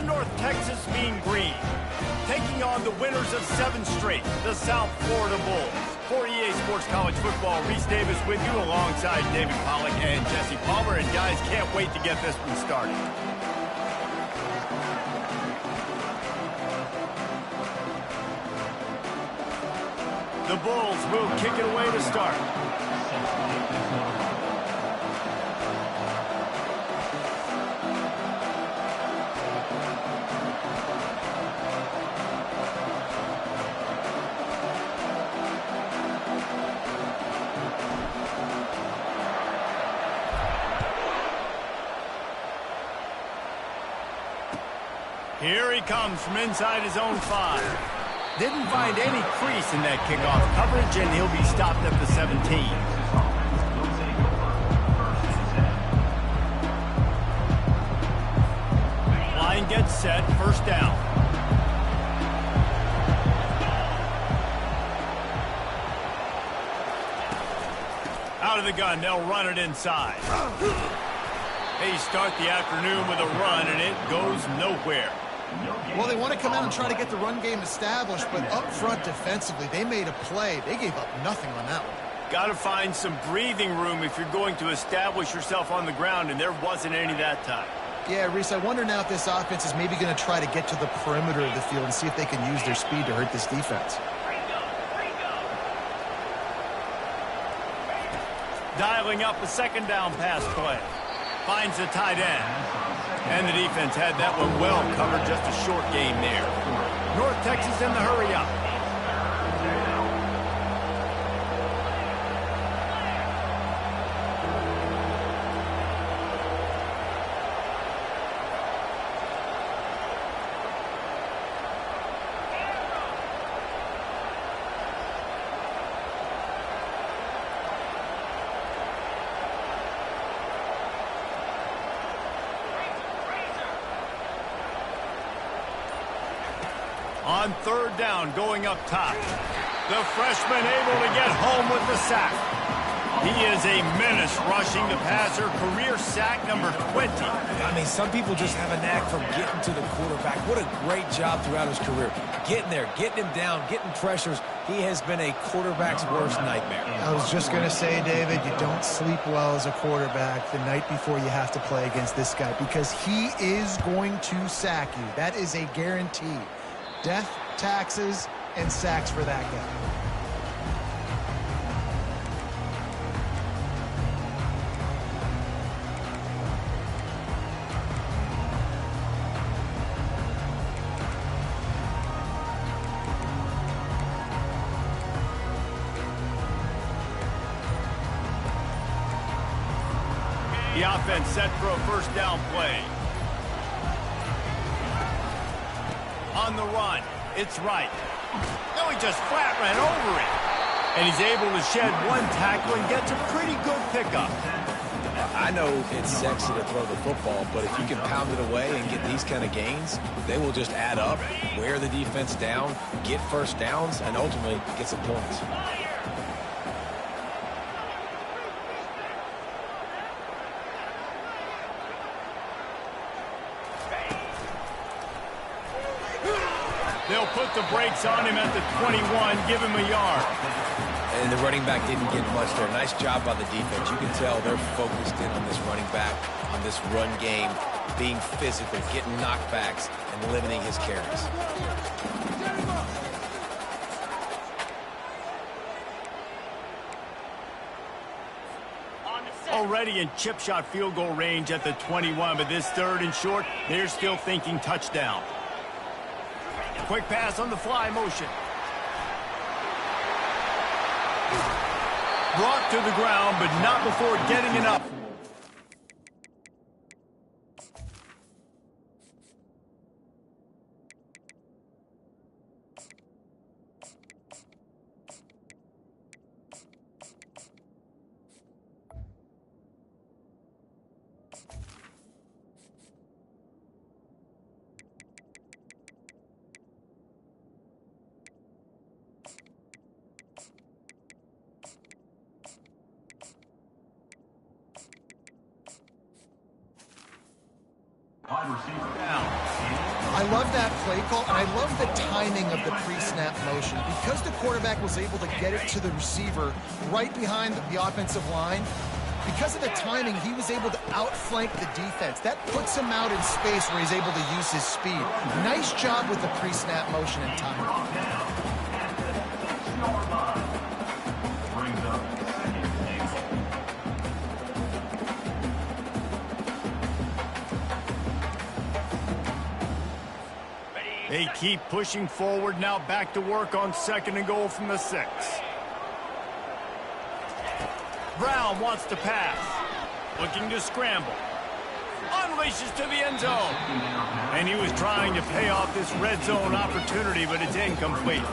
the North Texas Mean Green, taking on the winners of 7 straight, the South Florida Bulls. For EA Sports College Football, Reese Davis with you alongside David Pollack and Jesse Palmer. And guys, can't wait to get this one started. The Bulls will kick it away to start. Here he comes from inside his own 5. Didn't find any crease in that kickoff coverage, and he'll be stopped at the 17. Line gets set, first down. Out of the gun, they'll run it inside. They start the afternoon with a run, and it goes nowhere. Well, they want to come out and try to get the run game established, but up front defensively, they made a play. They gave up nothing on that one. Got to find some breathing room if you're going to establish yourself on the ground, and there wasn't any that time. Yeah, Reese, I wonder now if this offense is maybe going to try to get to the perimeter of the field and see if they can use their speed to hurt this defense. Dialing up a second down pass play. Finds the tight end. And the defense had that one well covered, just a short game there. North Texas in the hurry up. On third down, going up top. The freshman able to get home with the sack. He is a menace rushing the passer. Career sack number 20. I mean, some people just have a knack for getting to the quarterback. What a great job throughout his career. Getting there, getting him down, getting pressures. He has been a quarterback's worst nightmare. I was just going to say, David, you don't sleep well as a quarterback the night before you have to play against this guy because he is going to sack you. That is a guarantee. Death, taxes, and sacks for that guy. The offense set for a first down play. On the run, it's right. No, he just flat ran over it. And he's able to shed one tackle and gets a pretty good pickup. I know it's sexy to throw the football, but if you can pound it away and get these kind of gains, they will just add up, wear the defense down, get first downs, and ultimately get some points. They'll put the brakes on him at the 21, give him a yard. And the running back didn't get much there. Nice job by the defense. You can tell they're focused in on this running back, on this run game, being physical, getting knockbacks, and limiting his carries. Already in chip shot field goal range at the 21, but this third and short, they're still thinking touchdown. Quick pass on the fly motion. Brought to the ground, but not before getting it up. Wide receiver down. I love that play call, and I love the timing of the pre-snap motion. Because the quarterback was able to get it to the receiver right behind the offensive line, because of the timing, he was able to outflank the defense. That puts him out in space where he's able to use his speed. Nice job with the pre-snap motion and timing. They keep pushing forward, now back to work on 2nd and goal from the 6. Brown wants to pass. Looking to scramble. Unleashes to the end zone. And he was trying to pay off this red zone opportunity, but it's incomplete.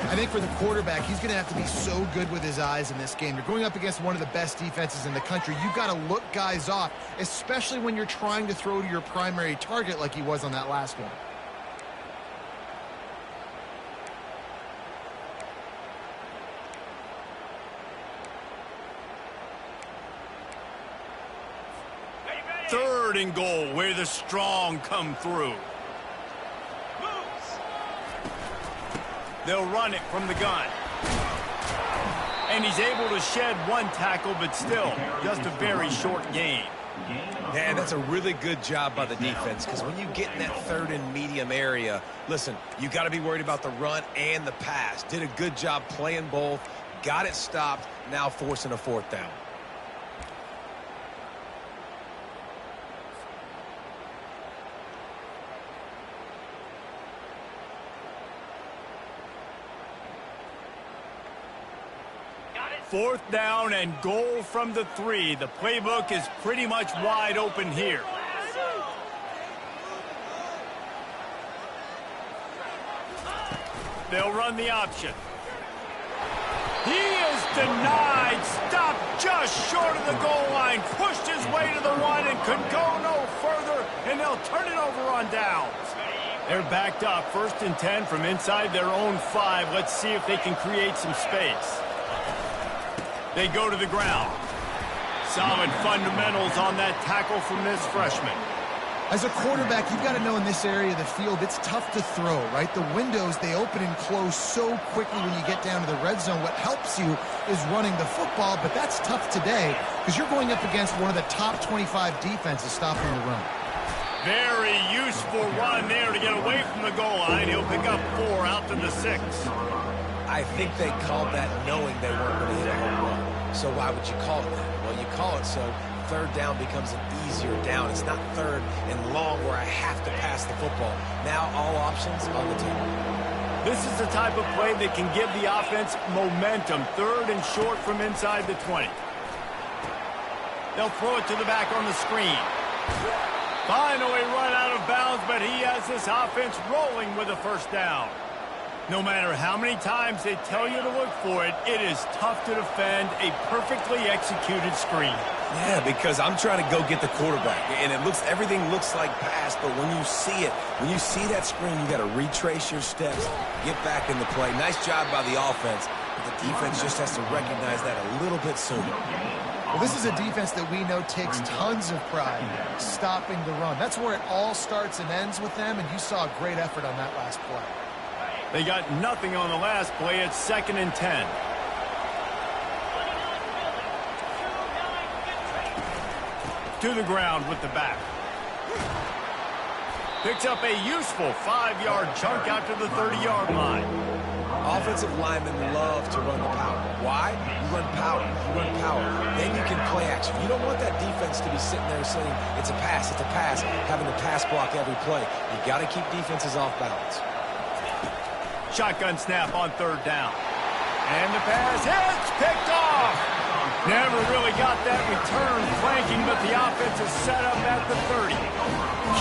I think for the quarterback, he's going to have to be so good with his eyes in this game. You're going up against one of the best defenses in the country. You've got to look guys off, especially when you're trying to throw to your primary target like he was on that last one. Third and goal, where the strong come through. They'll run it from the gun. And he's able to shed one tackle, but still, just a very short gain. Man, that's a really good job by the defense, because when you get in that 3rd and medium area, listen, you got to be worried about the run and the pass. Did a good job playing both, got it stopped, now forcing a 4th down. Fourth down and goal from the 3. The playbook is pretty much wide open here. They'll run the option. He is denied. Stopped just short of the goal line. Pushed his way to the 1 and could go no further. And they'll turn it over on downs. They're backed up. 1st and 10 from inside their own 5. Let's see if they can create some space. They go to the ground. Solid fundamentals on that tackle from this freshman. As a quarterback, you've got to know in this area of the field, it's tough to throw, right? The windows, they open and close so quickly when you get down to the red zone. What helps you is running the football, but that's tough today because you're going up against one of the top 25 defenses stopping the run. Very useful run there to get away from the goal line. He'll pick up 4 out to the 6. I think they called that knowing they weren't going to hit a home run. So why would you call it that? Well, you call it so 3rd down becomes an easier down. It's not 3rd and long where I have to pass the football. Now all options on the table. This is the type of play that can give the offense momentum. 3rd and short from inside the 20. They'll throw it to the back on the screen. Finally run out of bounds, but he has this offense rolling with a 1st down. No matter how many times they tell you to look for it, it is tough to defend a perfectly executed screen. Yeah, because I'm trying to go get the quarterback, and everything looks like pass, but when you see that screen, you got to retrace your steps, get back in the play. Nice job by the offense, but the defense just has to recognize that a little bit sooner. Well, this is a defense that we know takes tons of pride stopping the run. That's where it all starts and ends with them, and you saw a great effort on that last play. They got nothing on the last play. It's 2nd and 10. To the ground with the back. Picks up a useful 5-yard chunk out to the 30-yard line. Offensive linemen love to run the power. Why? You run power. You run power. Then you can play action. You don't want that defense to be sitting there saying, it's a pass, having to pass block every play. You got to keep defenses off balance. Shotgun snap on 3rd down. And the pass hits, picked off. Never really got that return flanking, but the offense is set up at the 30.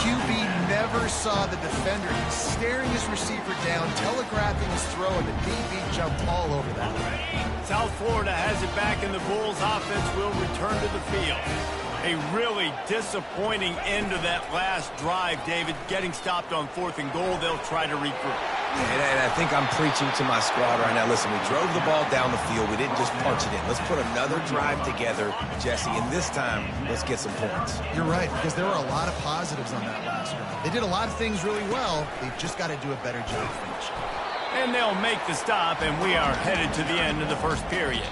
QB never saw the defender. He's staring his receiver down, telegraphing his throw, and the DB jumped all over that. South Florida has it back, and the Bulls offense will return to the field. A really disappointing end to that last drive, David. Getting stopped on 4th and goal, they'll try to regroup. And I think I'm preaching to my squad right now. Listen, we drove the ball down the field. We didn't just punch it in. Let's put another drive together, Jesse, and this time, let's get some points. You're right, because there were a lot of positives on that last drive. They did a lot of things really well. They've just got to do a better job finishing. And they'll make the stop, and we are headed to the end of the first period.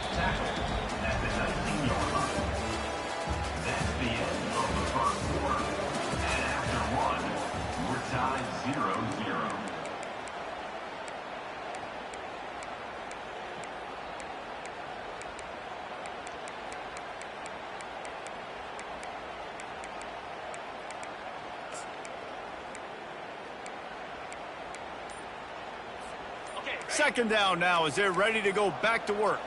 Second down now as they're ready to go back to work.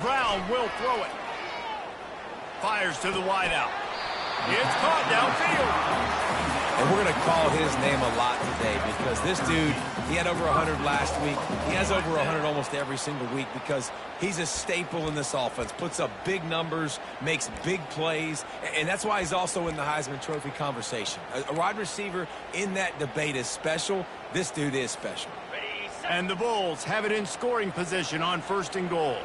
Brown will throw it. Fires to the wideout. It's caught downfield. And we're going to call his name a lot today because this dude, he had over 100 last week. He has over 100 almost every single week because he's a staple in this offense. Puts up big numbers, makes big plays, and that's why he's also in the Heisman Trophy conversation. A wide receiver in that debate is special. This dude is special. And the Bulls have it in scoring position on 1st and goal.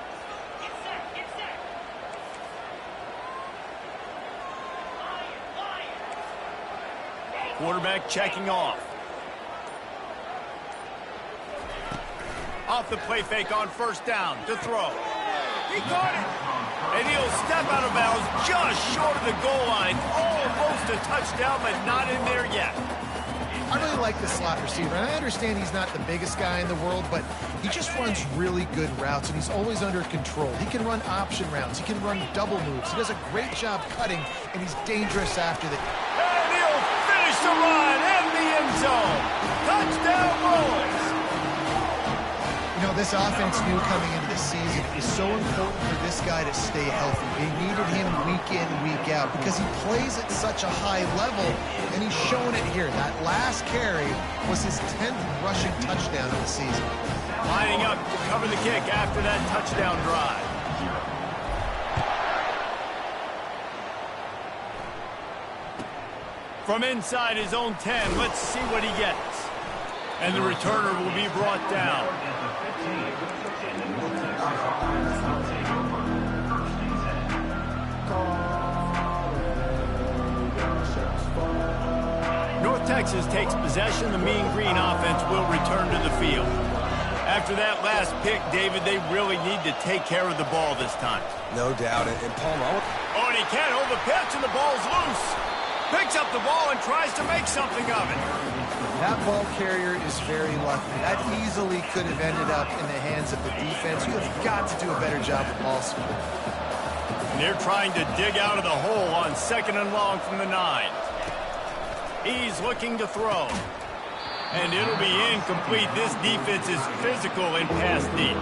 Quarterback checking off. Off the play fake on 1st down to throw. He caught it. And he'll step out of bounds just short of the goal line. Almost a touchdown, but not in there yet. I really like the slot receiver, and I understand he's not the biggest guy in the world, but he just runs really good routes, and he's always under control. He can run option routes. He can run double moves. He does a great job cutting, and he's dangerous after the... And he'll finish the run in the end zone. Touchdown, Bulls. You know, this offense knew coming into the season it was so important for this guy to stay healthy. They needed him week in, week out because he plays at such a high level, and he's showing it here. That last carry was his 10th rushing touchdown of the season. Lining up to cover the kick after that touchdown drive. From inside his own 10, let's see what he gets. And the returner will be brought down. North Texas takes possession. The Mean Green offense will return to the field. After that last pick, David, they really need to take care of the ball this time. No doubt. And Palmer... Oh, and he can't hold the pitch, and the ball's loose. Picks up the ball and tries to make something of it. That ball carrier is very lucky. That easily could have ended up in the hands of the defense. You have got to do a better job of ball speed. And they're trying to dig out of the hole on 2nd and long from the 9. He's looking to throw. And it'll be incomplete. This defense is physical in pass deep.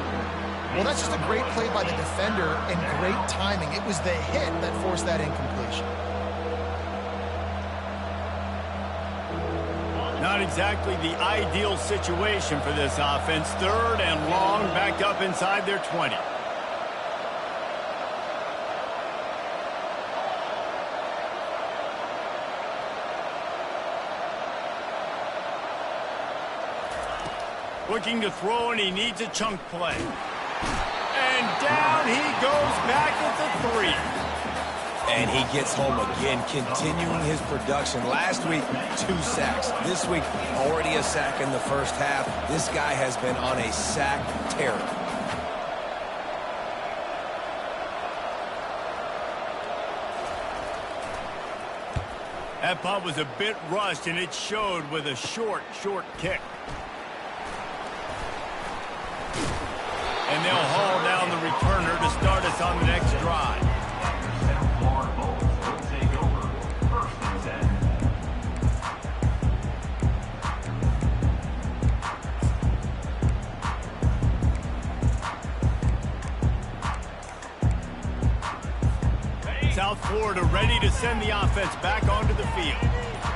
Well, that's just a great play by the defender and great timing. It was the hit that forced that incompletion. Not exactly the ideal situation for this offense. 3rd and long, backed up inside their 20. Looking to throw, and he needs a chunk play. And down he goes back at the 3. And he gets home again, continuing his production. Last week, 2 sacks. This week, already a sack in the first half. This guy has been on a sack tear. That punt was a bit rushed, and it showed with a short kick. And they'll haul down the returner to start us on the next drive. South Florida ready to send the offense back onto the field.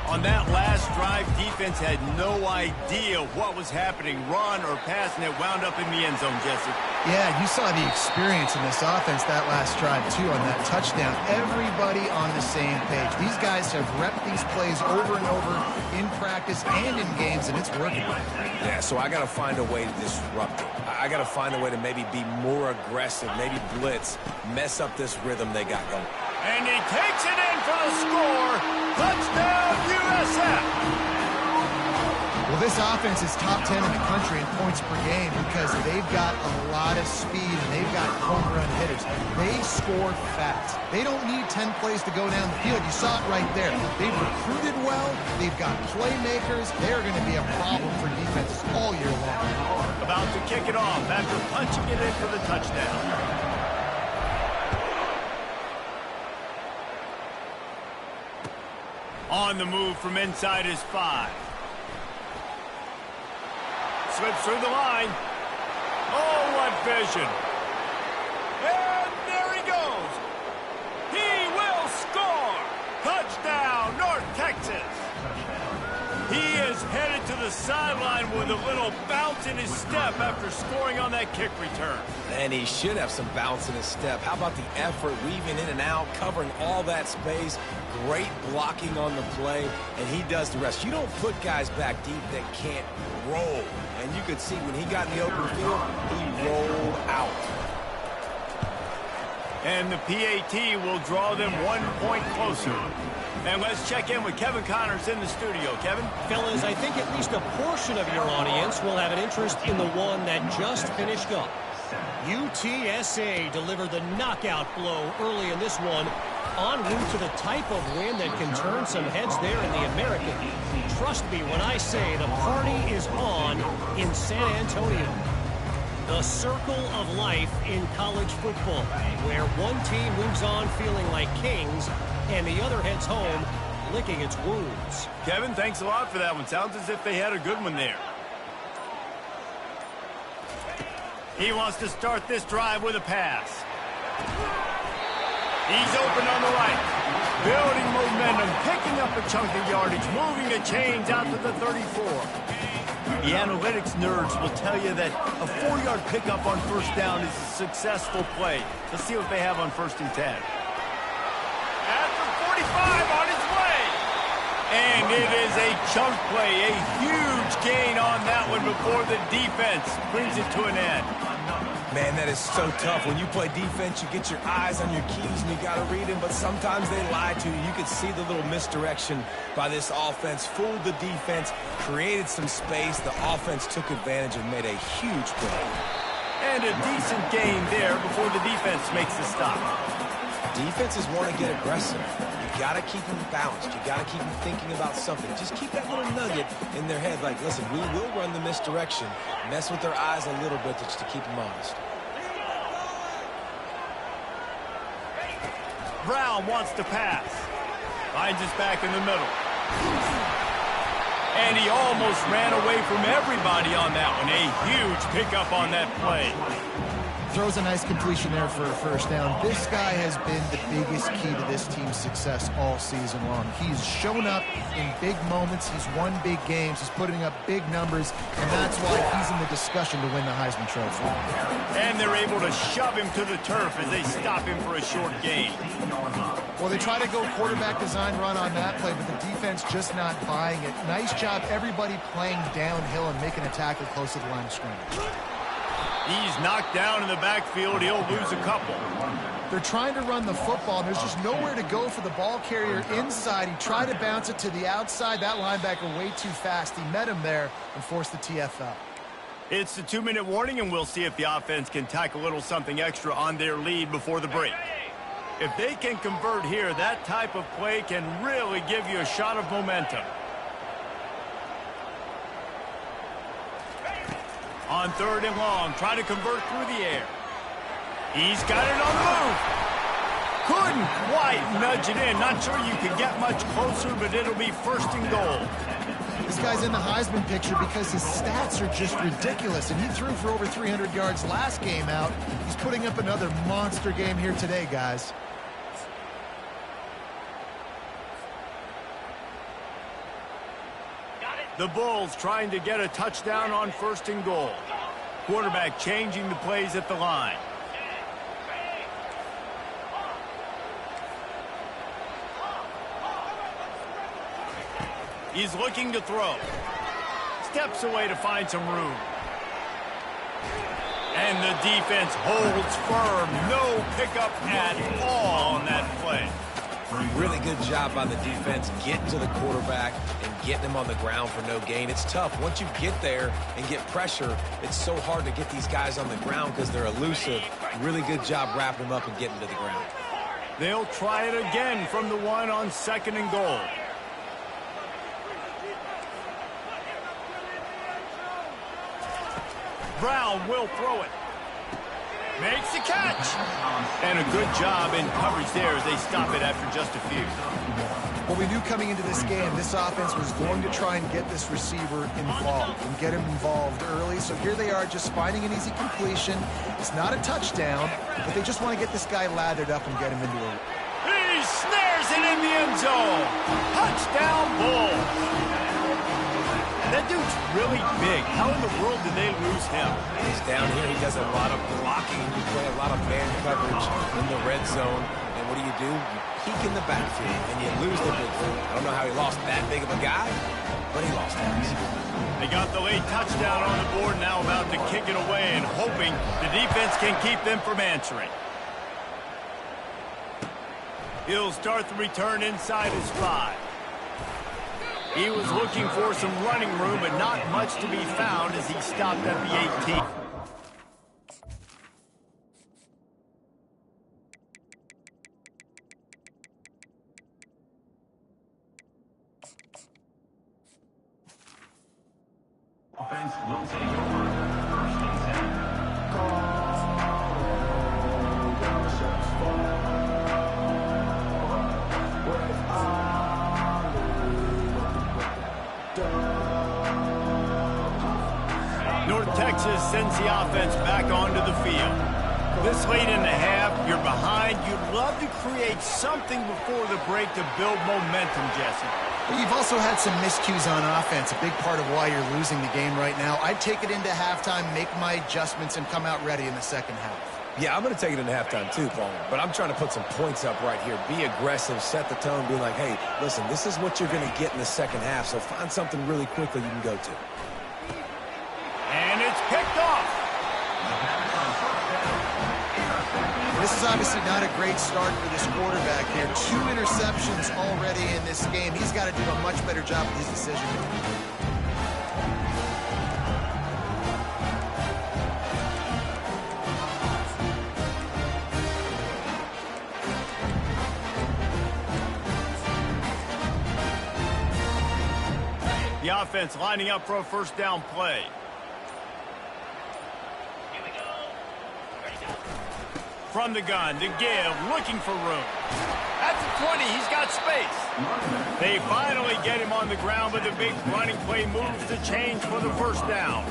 On that last last drive, defense had no idea what was happening. Run or pass, and it wound up in the end zone, Jesse. Yeah, you saw the experience in this offense that last drive, too, on that touchdown. Everybody on the same page. These guys have repped these plays over and over in practice and in games, and it's working. Yeah, so I got to find a way to disrupt it. I got to find a way to maybe be more aggressive, maybe blitz, mess up this rhythm they got going. And he takes it in for the score. Touchdown, USF. Well, this offense is top 10 in the country in points per game because they've got a lot of speed and they've got home run hitters. They score fast. They don't need 10 plays to go down the field. You saw it right there. They've recruited well. They've got playmakers. They're going to be a problem for defenses all year long. About to kick it off after punching it in for the touchdown. On the move from inside his 5. Slips through the line. Oh, what vision. And there he goes. He will score. Touchdown, North Texas. He is headed to the sideline with a little bounce in his step after scoring on that kick return. And he should have some bounce in his step. How about the effort, weaving in and out, covering all that space, great blocking on the play, and he does the rest. You don't put guys back deep that can't roll. And you could see when he got in the open field, he rolled out. And the PAT will draw them 1 point closer. And let's check in with Kevin Connors in the studio. Kevin? Fellas, I think at least a portion of your audience will have an interest in the one that just finished up. UTSA delivered the knockout blow early in this one, en route to the type of win that can turn some heads there in the American. Trust me when I say the party is on in San Antonio. The circle of life in college football, where one team moves on feeling like kings and the other heads home licking its wounds. Kevin, thanks a lot for that one. Sounds as if they had a good one there. He wants to start this drive with a pass. He's open on the right. Building momentum, picking up a chunk of yardage, moving the chains out to the 34. The analytics nerds will tell you that a 4-yard pickup on first down is a successful play. Let's see what they have on 1st and 10. At the 45 on his way. And it is a chunk play, a huge gain on that one before the defense brings it to an end. Man, that is so tough. When you play defense, you get your eyes on your keys and you got to read them, but sometimes they lie to you. You could see the little misdirection by this offense, fooled the defense, created some space. The offense took advantage and made a huge play. And a decent gain there before the defense makes the stop. Defenses want to get aggressive. You got to keep them balanced. You got to keep them thinking about something. Just keep that little nugget in their head like, listen, we will run the misdirection. Mess with their eyes a little bit just to keep them honest. Brown wants to pass. Finds his back in the middle. And he almost ran away from everybody on that one. A huge pickup on that play. Throws a nice completion there for a first down. This guy has been the biggest key to this team's success all season long. He's shown up in big moments. He's won big games. He's putting up big numbers, and that's why he's in the discussion to win the Heisman Trophy. And they're able to shove him to the turf as they stop him for a short gain. Well, they try to go quarterback design run on that play, but the defense just not buying it. Nice job, everybody playing downhill and making a tackle close to the line of scrimmage. He's knocked down in the backfield. He'll lose a couple. They're trying to run the football, and there's just nowhere to go for the ball carrier inside. He tried to bounce it to the outside. That linebacker way too fast. He met him there and forced the TFL. It's the 2-minute warning, and we'll see if the offense can tack a little something extra on their lead before the break. If they can convert here, that type of play can really give you a shot of momentum. On 3rd and long, trying to convert through the air. He's got it on the move. Couldn't quite nudge it in. Not sure you can get much closer, but it'll be 1st and goal. This guy's in the Heisman picture because his stats are just ridiculous, and he threw for over 300 yards last game out. He's putting up another monster game here today, guys. The Bulls trying to get a touchdown on 1st and goal. Quarterback changing the plays at the line. He's looking to throw. Steps away to find some room. And the defense holds firm. No pickup at all on that play. Really good job by the defense getting to the quarterback and getting him on the ground for no gain. It's tough. Once you get there and get pressure, it's so hard to get these guys on the ground because they're elusive. Really good job wrapping them up and getting to the ground. They'll try it again from the 1 on 2nd and goal. Brown will throw it. Makes the catch. And a good job in coverage there as they stop it after just a few. Well, we knew coming into this game, this offense was going to try and get this receiver involved and get him involved early. So here they are just finding an easy completion. It's not a touchdown, but they just want to get this guy lathered up and get him into it. He snares it in the end zone. Touchdown, Bulls. That dude's really big. How in the world did they lose him? He's down here. He does a lot of blocking. You play a lot of man coverage in the red zone. And what do? You peek in the backfield, and you lose the big one. I don't know how he lost that big of a guy, but he lost him. They got the late touchdown on the board, now about to kick it away and hoping the defense can keep them from answering. He'll start the return inside his 5. He was looking for some running room, but not much to be found as he stopped at the 18. Offense will take over. 1st and 10. Call. North Texas sends the offense back onto the field. This late in the half, you're behind. You'd love to create something before the break to build momentum, Jesse. You've also had some miscues on offense, a big part of why you're losing the game right now. I'd take it into halftime, make my adjustments, and come out ready in the second half. Yeah, I'm going to take it into halftime too, Paul. But I'm trying to put some points up right here. Be aggressive, set the tone, be like, hey, listen, this is what you're going to get in the second half, so find something really quickly you can go to. And it's picked off. This is obviously not a great start for this quarterback here. 2 interceptions already in this game. He's got to do a much better job with his decision-making. The offense lining up for a first down play. From the gun to give, looking for room. At the 20, he's got space. They finally get him on the ground, but the big running play moves the change for the first down.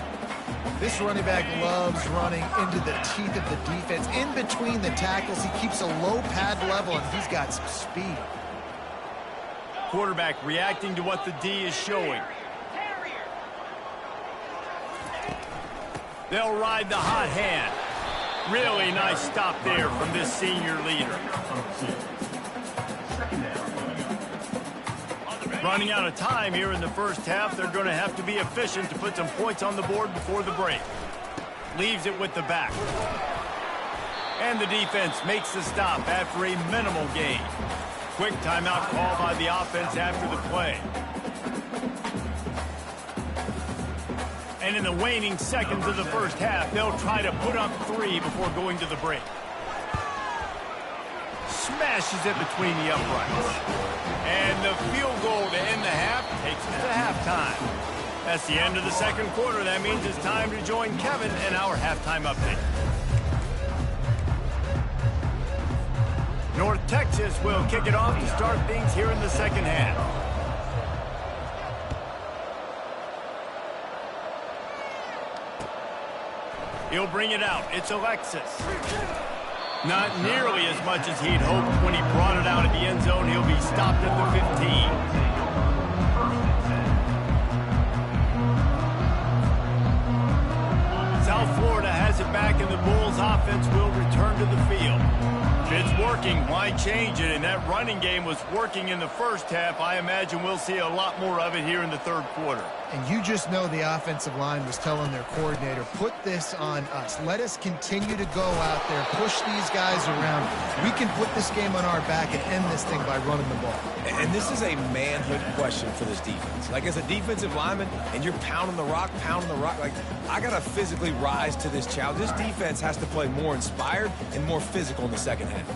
This running back loves running into the teeth of the defense. In between the tackles, he keeps a low pad level, and he's got some speed. Quarterback reacting to what the D is showing. They'll ride the hot hand. Really nice stop there from this senior leader. Running out of time here in the first half. They're going to have to be efficient to put some points on the board before the break. Leaves it with the back. And the defense makes the stop after a minimal gain. Quick timeout call by the offense after the play. And in the waning seconds of the first half, they'll try to put up 3 before going to the break. Smashes it between the uprights. And the field goal to end the half takes us to halftime. That's the end of the second quarter. That means it's time to join Kevin in our halftime update. North Texas will kick it off to start things here in the second half. He'll bring it out. It's Alexis. Not nearly as much as he'd hoped when he brought it out at the end zone. He'll be stopped at the 15. working. Why change it? And that running game was working in the first half. I imagine we'll see a lot more of it here in the third quarter. And you just know the offensive line was telling their coordinator, put this on us. Let us continue to go out there, push these guys around. We can put this game on our back and end this thing by running the ball. And this is a manhood question for this defense. Like, as a defensive lineman, and you're pounding the rock, like, I got to physically rise to this challenge. This defense has to play more inspired and more physical in the second half.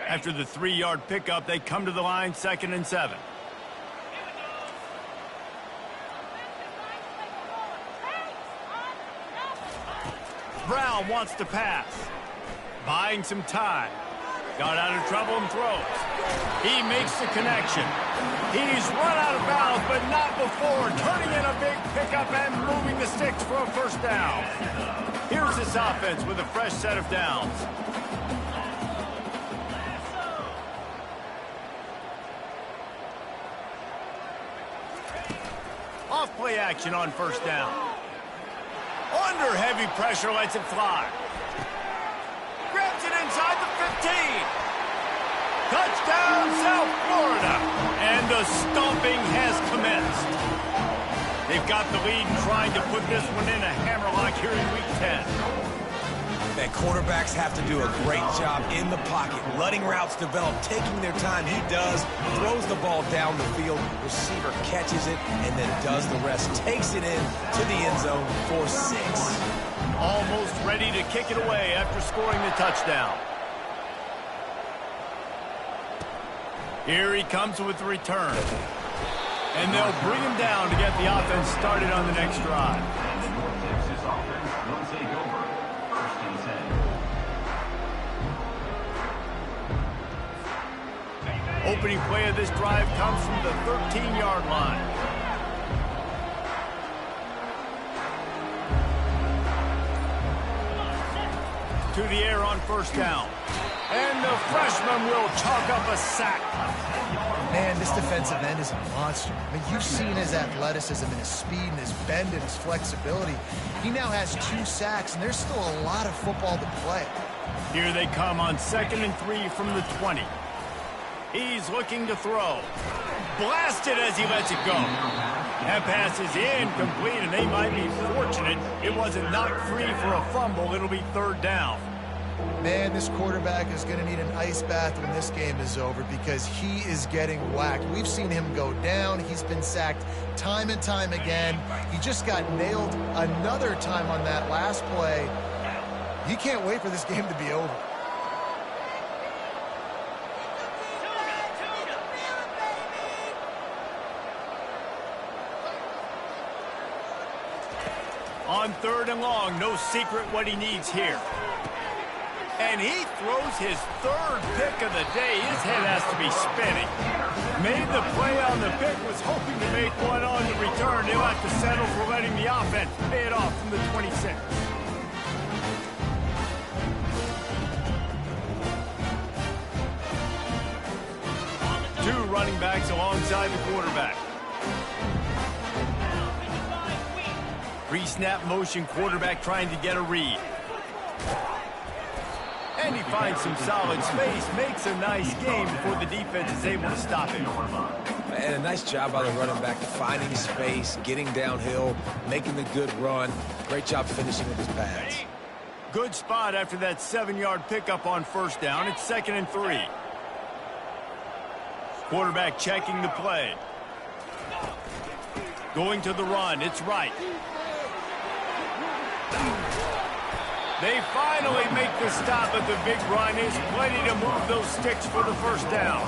After the 3-yard pickup, they come to the line, 2nd and 7. Brown wants to pass. Buying some time. Got out of trouble and throws. He makes the connection. He's run out of bounds, but not before. Turning in a big pickup and moving the sticks for a first down. Here's this offense with a fresh set of downs. Off play action on first down. Under heavy pressure, lets it fly. Grabs it inside the 15. Touchdown, South Florida. And the stomping has commenced. They've got the lead and trying to put this one in a hammerlock here in Week 10. Man, quarterbacks have to do a great job in the pocket, letting routes develop, taking their time. He does, throws the ball down the field, receiver catches it, and then does the rest, takes it in to the end zone for 6. Almost ready to kick it away after scoring the touchdown. Here he comes with the return. And they'll bring him down to get the offense started on the next drive. And the North Texas offense will take over. 1st and 10. Opening play of this drive comes from the 13-yard line. To the air on first down. And the freshman will chalk up a sack. Man, this defensive end is a monster. I mean, you've seen his athleticism and his speed and his bend and his flexibility. He now has 2 sacks, and there's still a lot of football to play. Here they come on 2nd and 3 from the 20. He's looking to throw. Blasted as he lets it go. That pass is incomplete, and they might be fortunate it wasn't knocked free for a fumble. It'll be 3rd down. Man, this quarterback is going to need an ice bath when this game is over because he is getting whacked. We've seen him go down. He's been sacked time and time again. He just got nailed another time on that last play. He can't wait for this game to be over. On 3rd and long, no secret what he needs here. And he throws his 3rd pick of the day. His head has to be spinning. Made the play on the pick, was hoping to make one on the return. They'll have to settle for letting the offense pay it off from the 26. Two running backs alongside the quarterback. Pre-snap motion, quarterback trying to get a read. And he finds some solid space, makes a nice game before the defense is able to stop him. And a nice job by the running back, finding space, getting downhill, making the good run. Great job finishing with his pads. Good spot after that 7-yard pickup on first down. It's 2nd and 3. Quarterback checking the play. Going to the run. It's right. They finally make the stop, but the big run is plenty to move those sticks for the first down.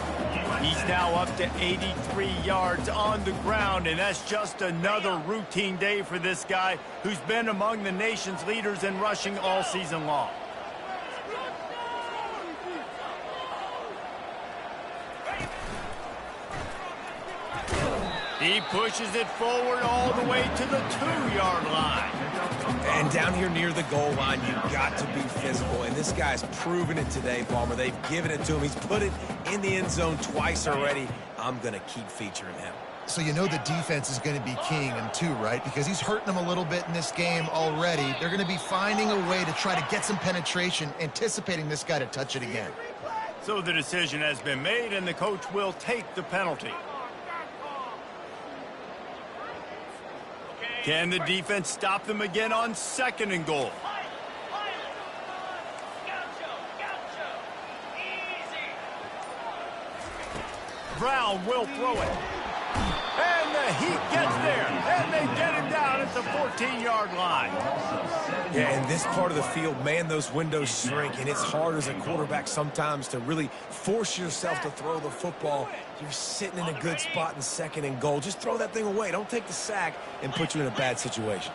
He's now up to 83 yards on the ground, and that's just another routine day for this guy who's been among the nation's leaders in rushing all season long. He pushes it forward all the way to the 2-yard line. And down here near the goal line, you've got to be physical. And this guy's proven it today, Palmer. They've given it to him. He's put it in the end zone twice already. I'm going to keep featuring him. So you know the defense is going to be keying him too, right? Because he's hurting them a little bit in this game already. They're going to be finding a way to try to get some penetration, anticipating this guy to touch it again. So the decision has been made, and the coach will take the penalty. Can the defense stop them again on 2nd and goal? Brown will throw it. And the Heat gets there. And they get him down at the 14-yard line. Yeah, in this part of the field, man, those windows shrink, and it's hard as a quarterback sometimes to really force yourself to throw the football. You're sitting in a good spot in 2nd and goal. Just throw that thing away. Don't take the sack and put you in a bad situation.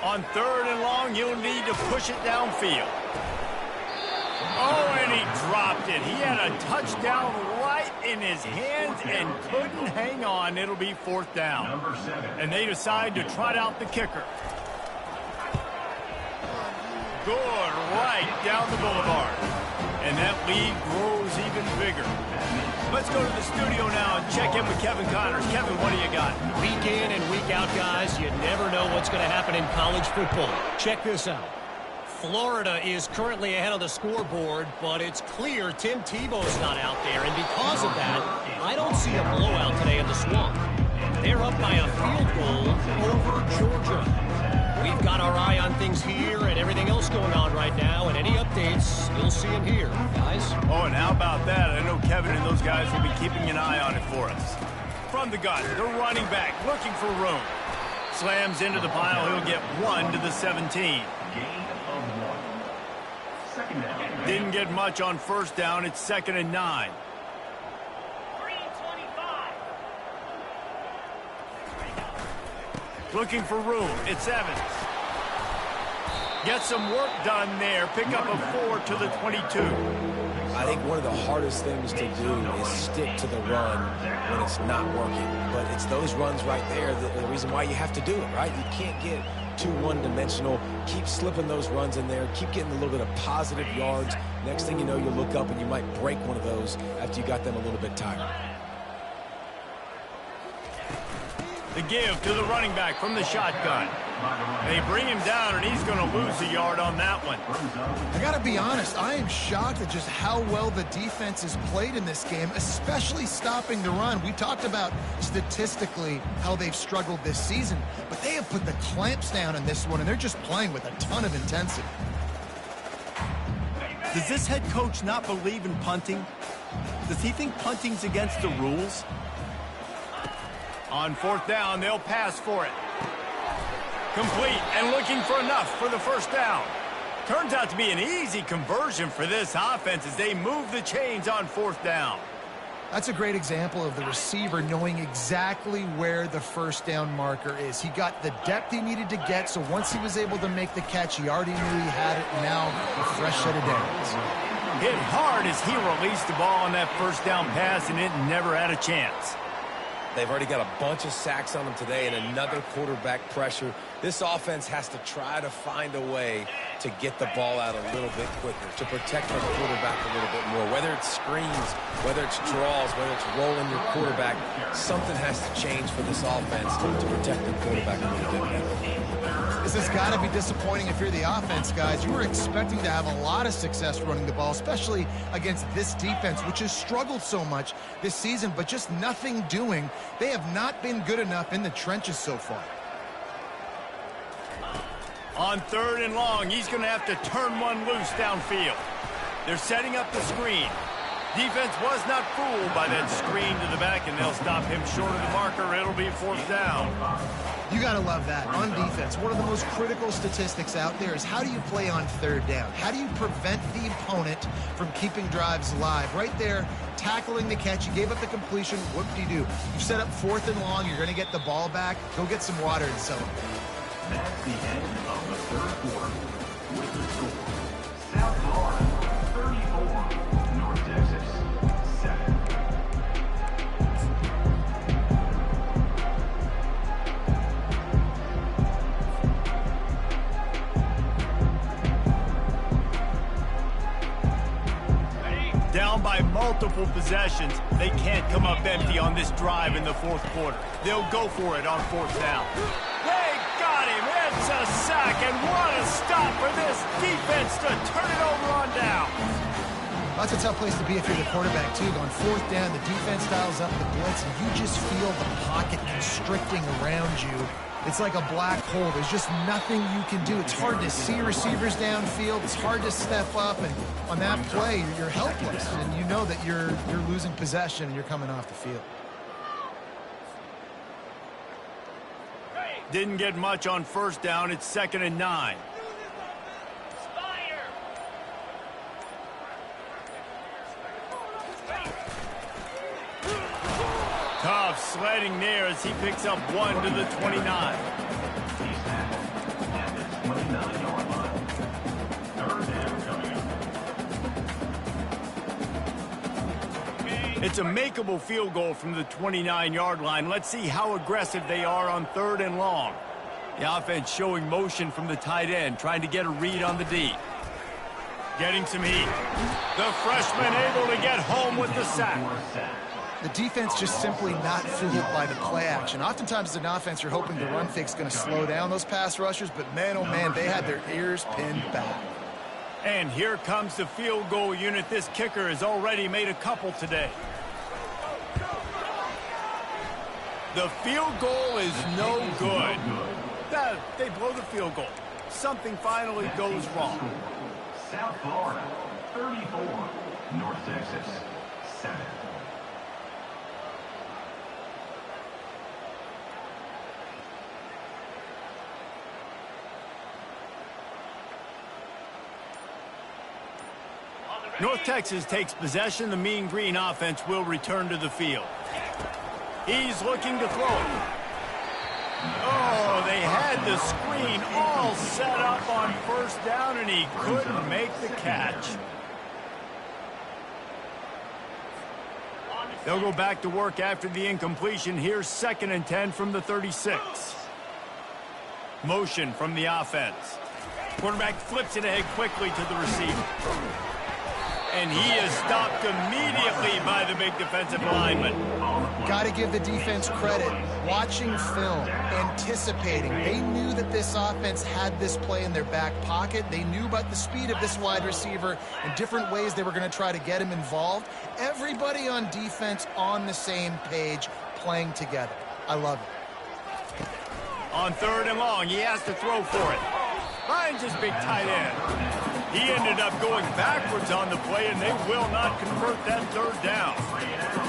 On 3rd and long, you'll need to push it downfield. Oh, and he dropped it. He had a touchdown right in his hands and couldn't hang on. It'll be 4th down. And they decide to trot out the kicker. Good, right down the boulevard. And that lead grows even bigger. Let's go to the studio now and check in with Kevin Connors. Kevin, what do you got? Week in and week out, guys, you never know what's going to happen in college football. Check this out. Florida is currently ahead of the scoreboard, but it's clear Tim Tebow's not out there, and because of that, I don't see a blowout today in the Swamp. They're up by a field goal over Georgia. We've got our eye on things here and everything else going on right now, and any updates, you'll see them here, guys. Oh, and how about that? I know Kevin and those guys will be keeping an eye on it for us. From the gun, the running back looking for room. Slams into the pile. He'll get 1 to the 17. Didn't get much on 1st down. It's 2nd and 9. Looking for room. It's Evans. Get some work done there. Pick up a 4 to the 22. I think one of the hardest things to do is stick to the run when it's not working. But it's those runs right there that are the reason why you have to do it, right? You can't get too one-dimensional. Keep slipping those runs in there. Keep getting a little bit of positive yards. Next thing you know, you'll look up and you might break one of those after you got them a little bit tired. The give to the running back from the shotgun. They bring him down, and he's going to lose a yard on that one. I got to be honest, I am shocked at just how well the defense has played in this game, especially stopping the run. We talked about statistically how they've struggled this season, but they have put the clamps down in this one, and they're just playing with a ton of intensity. Does this head coach not believe in punting? Does he think punting's against the rules? On 4th down, they'll pass for it. Complete and looking for enough for the 1st down. Turns out to be an easy conversion for this offense as they move the chains on 4th down. That's a great example of the receiver knowing exactly where the 1st down marker is. He got the depth he needed to get, so once he was able to make the catch, he already knew he had it. Now a fresh set of downs. Hit hard as he released the ball on that 1st down pass, and it never had a chance. They've already got a bunch of sacks on them today and another quarterback pressure. This offense has to try to find a way to get the ball out a little bit quicker, to protect the quarterback a little bit more. Whether it's screens, whether it's draws, whether it's rolling your quarterback, something has to change for this offense to protect the quarterback a little bit better. This has got to be disappointing if you're the offense, guys. You were expecting to have a lot of success running the ball, especially against this defense, which has struggled so much this season, but just nothing doing. They have not been good enough in the trenches so far. On 3rd and long, he's going to have to turn one loose downfield. They're setting up the screen. Defense was not fooled by that screen to the back, and they'll stop him short of the marker. It'll be 4th down. You got to love that. On defense, one of the most critical statistics out there is how do you play on 3rd down? How do you prevent the opponent from keeping drives alive? Right there, tackling the catch. You gave up the completion. What do you do? You set up 4th and long. You're going to get the ball back. Go get some water and celebrate. That's the end of the 3rd quarter. With the score, South Florida 34, North Texas 7. Down by multiple possessions, they can't come up empty on this drive in the fourth quarter. They'll go for it on fourth down. They got him. It's a sack, and what a stop for this defense to turn it over on down. That's a tough place to be if you're the quarterback, too. On fourth down, the defense dials up the blitz, and you just feel the pocket constricting around you. It's like a black hole. There's just nothing you can do. It's hard to see receivers downfield. It's hard to step up, and on that play, you're helpless, and you know that you're losing possession and you're coming off the field. Didn't get much on first down. It's 2nd and 9. Tough sledding there as he picks up 1 to the 29. He's at the 29-yard line. Third down coming up. It's a makeable field goal from the 29-yard line. Let's see how aggressive they are on 3rd and long. The offense showing motion from the tight end, trying to get a read on the D. Getting some heat. The freshman able to get home with the sack. The defense just simply not fooled by the play action. Oftentimes as an offense, you're hoping the run fake is going to slow down those pass rushers, but man, oh man, they had their ears pinned back. And here comes the field goal unit. This kicker has already made a couple today. The field goal is no good. They blow the field goal. Something finally goes wrong. South Florida, 34. North Texas, 7. North Texas takes possession. The Mean Green offense will return to the field. He's looking to throw it. Oh, they had the screen all set up on first down, and he couldn't make the catch. They'll go back to work after the incompletion. Here's 2nd and 10 from the 36. Motion from the offense. Quarterback flips it ahead quickly to the receiver. And he is stopped immediately by the big defensive lineman. Got to give the defense credit. Watching film, anticipating. They knew that this offense had this play in their back pocket. They knew about the speed of this wide receiver and different ways they were going to try to get him involved. Everybody on defense on the same page, playing together. I love it. On 3rd and long, he has to throw for it. Finds his big tight end. He ended up going backwards on the play, and they will not convert that 3rd down.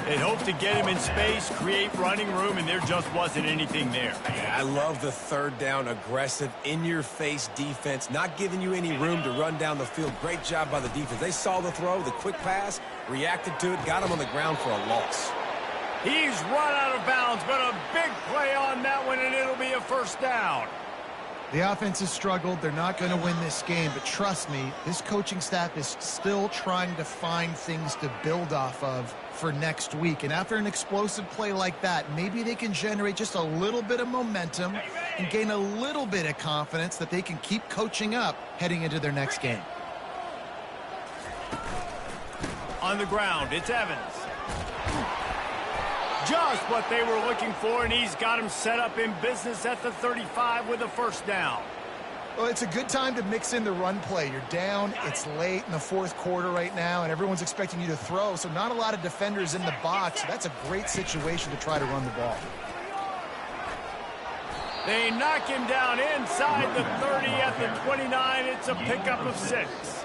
They hoped to get him in space, create running room, and there just wasn't anything there. Yeah, I love the 3rd down, aggressive, in-your-face defense, not giving you any room to run down the field. Great job by the defense. They saw the throw, the quick pass, reacted to it, got him on the ground for a loss. He's run out of bounds, but a big play on that one, and it'll be a first down. The offense has struggled. They're not going to win this game, but trust me, this coaching staff is still trying to find things to build off of for next week. And after an explosive play like that, maybe they can generate just a little bit of momentum and gain a little bit of confidence that they can keep coaching up heading into their next game. On the ground, it's Evans. Just what they were looking for, and he's got him set up in business at the 35 with a first down. Well, it's a good time to mix in the run play. You're down, it's late in the fourth quarter right now, and everyone's expecting you to throw, so not a lot of defenders in the box. So that's a great situation to try to run the ball. They knock him down inside the 30 at the 29. It's a pickup of 6.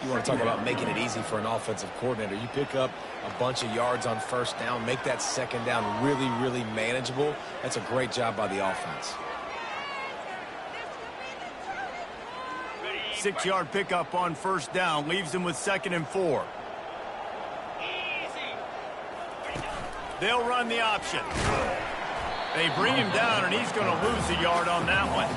You want to talk about making it easy for an offensive coordinator. You pick up a bunch of yards on first down, make that 2nd down really, really manageable. That's a great job by the offense. 6-yard pickup on first down leaves him with 2nd and 4. They'll run the option. They bring him down, and he's going to lose a yard on that one.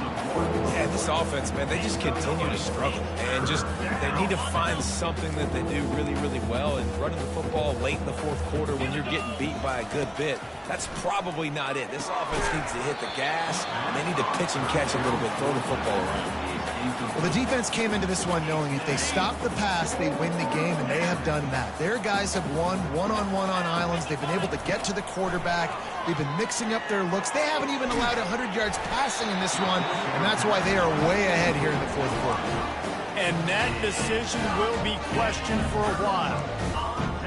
Yeah, this offense, man, they just continue to struggle. And just, they need to find something that they do really, really well. And running the football late in the fourth quarter when you're getting beat by a good bit, that's probably not it. This offense needs to hit the gas, and they need to pitch and catch a little bit, throw the football around. Well, the defense came into this one knowing if they stop the pass, they win the game, and they have done that. Their guys have won one-on-one on islands. They've been able to get to the quarterback. They've been mixing up their looks. They haven't even allowed 100 yards passing in this one, and that's why they are way ahead here in the fourth quarter. And that decision will be questioned for a while.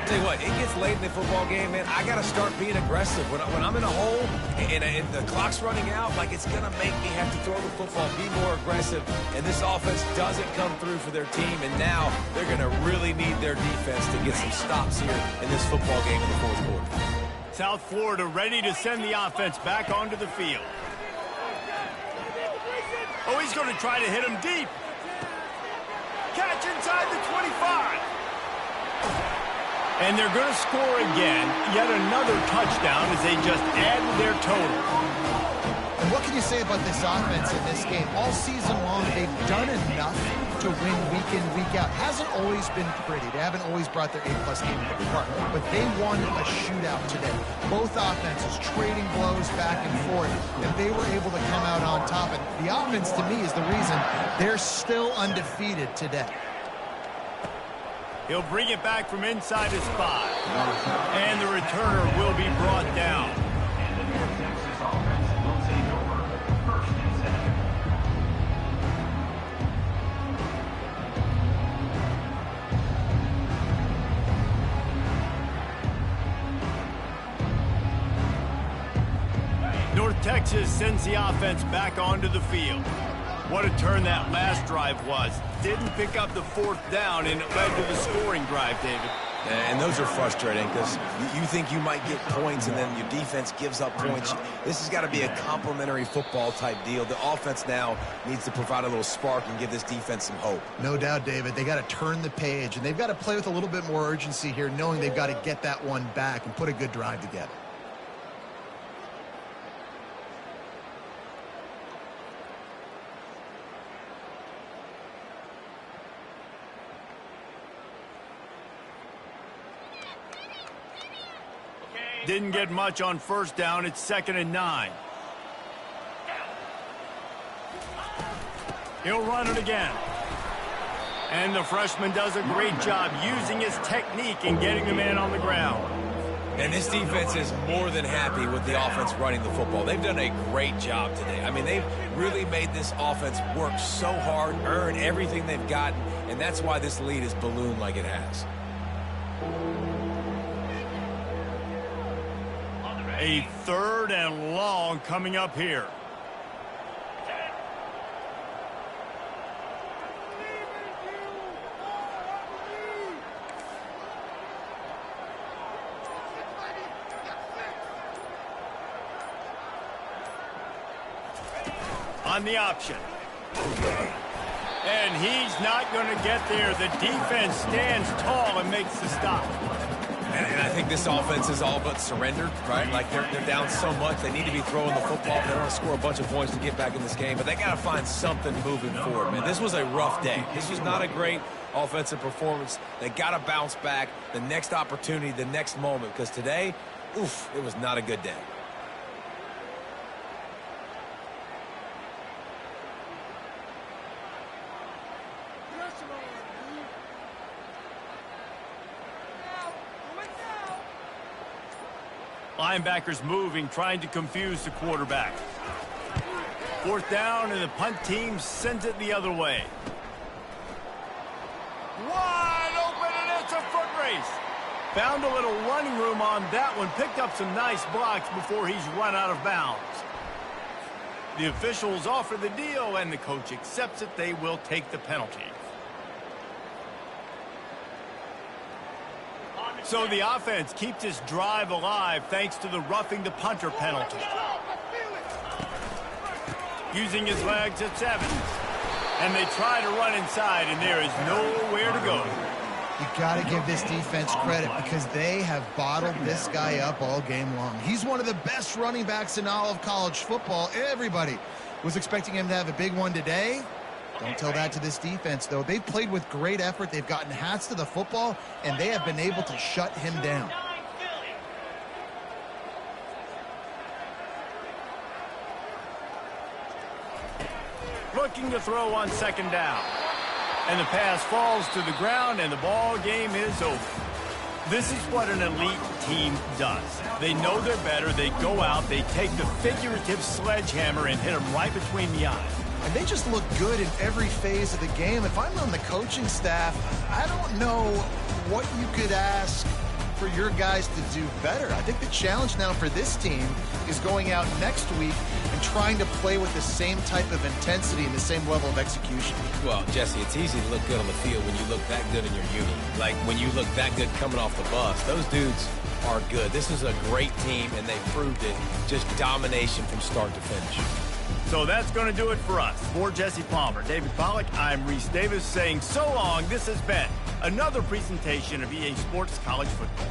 Tell you what, it gets late in the football game, man. I got to start being aggressive. When I'm in a hole and the clock's running out, like it's going to make me have to throw the football, be more aggressive. And this offense doesn't come through for their team. And now they're going to really need their defense to get some stops here in this football game in the fourth quarter. South Florida ready to send the offense back onto the field. Oh, he's going to try to hit him deep. Catch inside the 25. And they're going to score again. Yet another touchdown as they just added their total. And what can you say about this offense in this game? All season long, they've done enough to win week in, week out. Hasn't always been pretty. They haven't always brought their A-plus game to the park. But they won a shootout today. Both offenses trading blows back and forth. And they were able to come out on top. And the offense, to me, is the reason they're still undefeated today. He'll bring it back from inside his spot. And the returner will be brought down. And the North Texas offense will take over 1st and 7. North Texas sends the offense back onto the field. What a turn that last drive was. Didn't pick up the 4th down, and it led to the scoring drive, David. And those are frustrating because you think you might get points and then your defense gives up points. This has got to be a complementary football type deal. The offense now needs to provide a little spark and give this defense some hope. No doubt, David. They got to turn the page, and they've got to play with a little bit more urgency here, knowing they've got to get that one back and put a good drive together. Didn't get much on 1st down. It's 2nd and 9. He'll run it again. And the freshman does a great job using his technique and getting the man on the ground. And this defense is more than happy with the offense running the football. They've done a great job today. I mean, they've really made this offense work so hard, earn everything they've gotten, and that's why this lead is ballooned like it has. A 3rd and long coming up here. On the option. And he's not going to get there. The defense stands tall and makes the stop. And I think this offense is all but surrendered, right? Like they're down so much, they need to be throwing the football. They want to score a bunch of points to get back in this game, but they got to find something moving forward, man. This was a rough day. This was not a great offensive performance. They got to bounce back the next opportunity, the next moment, because today, oof, it was not a good day. Linebackers moving, trying to confuse the quarterback. 4th down, and the punt team sends it the other way. Wide open, and it's a foot race. Found a little running room on that one. Picked up some nice blocks before he's run out of bounds. The officials offer the deal, and the coach accepts it. They will take the penalty. So the offense keeps this drive alive thanks to the roughing the punter penalty. Using his legs, it's Evans. And they try to run inside, and there is nowhere to go. You got to give this defense credit because they have bottled this guy up all game long. He's one of the best running backs in all of college football. Everybody was expecting him to have a big one today. Don't tell that to this defense, though. They've played with great effort. They've gotten hats to the football, and they have been able to shut him down. Look looking to throw on second down. And the pass falls to the ground, and the ball game is over. This is what an elite team does. They know they're better. They go out, they take the figurative sledgehammer and hit them right between the eyes. And they just look good in every phase of the game. If I'm on the coaching staff, I don't know what you could ask for your guys to do better. I think the challenge now for this team is going out next week and trying to play with the same type of intensity and the same level of execution. Well, Jesse, it's easy to look good on the field when you look that good in your unit. Like when you look that good coming off the bus. Those dudes are good. This is a great team, and they proved it. Just domination from start to finish. So that's going to do it for us. For Jesse Palmer, David Pollack, I'm Reese Davis saying so long. This has been another presentation of EA Sports College Football.